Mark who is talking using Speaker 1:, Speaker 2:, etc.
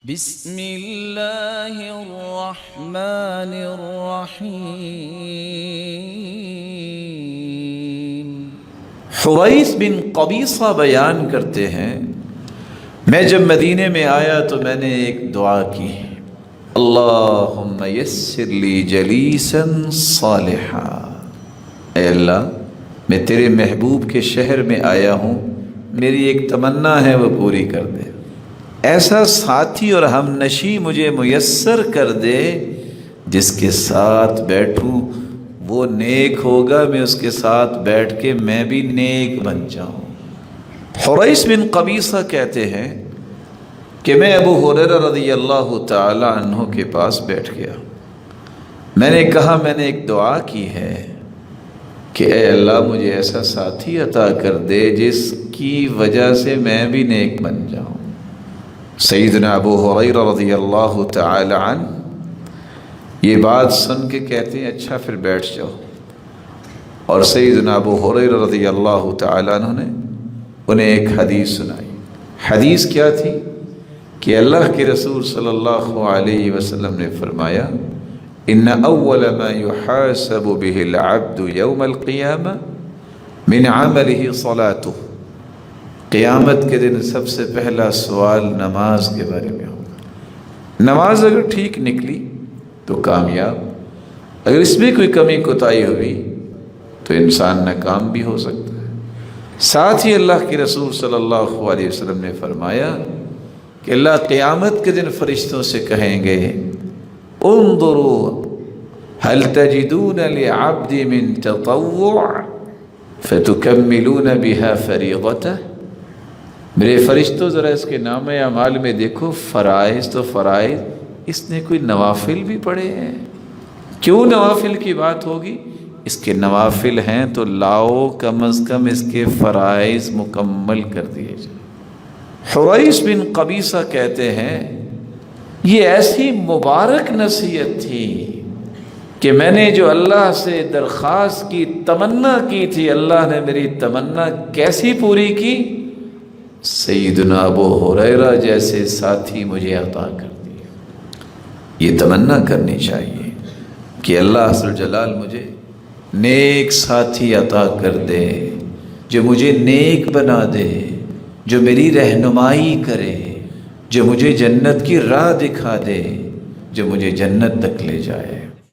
Speaker 1: بسم اللہ الرحمن الرحیم۔
Speaker 2: حریث بن قبیصہ بیان کرتے ہیں، میں جب مدینے میں آیا تو میں نے ایک دعا کی، اللہم یسر لی جلیسا صالحا، اے اللہ میں تیرے محبوب کے شہر میں آیا ہوں، میری ایک تمنا ہے وہ پوری کر دے، ایسا ساتھی اور ہم نشی مجھے میسر کر دے جس کے ساتھ بیٹھوں وہ نیک ہوگا، میں اس کے ساتھ بیٹھ کے میں بھی نیک بن جاؤں۔ حریث بن قبیصہ کہتے ہیں کہ میں ابو ہریرہ رضی اللہ تعالی عنہ کے پاس بیٹھ گیا، میں نے کہا میں نے ایک دعا کی ہے کہ اے اللہ مجھے ایسا ساتھی عطا کر دے جس کی وجہ سے میں بھی نیک بن جاؤں۔ سیدنا ابو ہریرہ رضی اللہ تعالی عنہ یہ بات سن کے کہتے ہیں اچھا پھر بیٹھ جاؤ، اور سیدنا ابو ہریرہ رضی اللہ تعالی عنہ نے انہیں ایک حدیث سنائی۔ حدیث کیا تھی کہ اللہ کے رسول صلی اللہ علیہ وسلم نے فرمایا، ان اول ما يحاسب به العبد يوم القیامہ من عمله صلاته، قیامت کے دن سب سے پہلا سوال نماز کے بارے میں ہوگا۔ نماز اگر ٹھیک نکلی تو کامیاب، اگر اس میں کوئی کمی کوتاہی ہوئی تو انسان ناکام بھی ہو سکتا ہے۔ ساتھ ہی اللہ کے رسول صلی اللہ علیہ وسلم نے فرمایا کہ اللہ قیامت کے دن فرشتوں سے کہیں گے، انظروا هل تجدون لعبد من تطوع فتكملون بها فریضته، میرے فرشتوں ذرا اس کے نام اعمال میں دیکھو، فرائض تو فرائض، اس نے کوئی نوافل بھی پڑھے ہیں؟ کیوں نوافل کی بات ہوگی؟ اس کے نوافل ہیں تو لاؤ، کم از کم اس کے فرائض مکمل کر دیے جائیں۔ حریث بن قبیصہ کہتے ہیں یہ ایسی مبارک نصیحت تھی کہ میں نے جو اللہ سے درخواست کی، تمنا کی تھی، اللہ نے میری تمنا کیسی پوری کی؟ سیدنا ابو ہریرہ جیسے ساتھی مجھے عطا کر دیا۔ یہ تمنا کرنی چاہیے کہ اللہ ذو جلال مجھے نیک ساتھی عطا کر دے، جو مجھے نیک بنا دے، جو میری رہنمائی کرے، جو مجھے جنت کی راہ دکھا دے، جو مجھے جنت تک لے جائے۔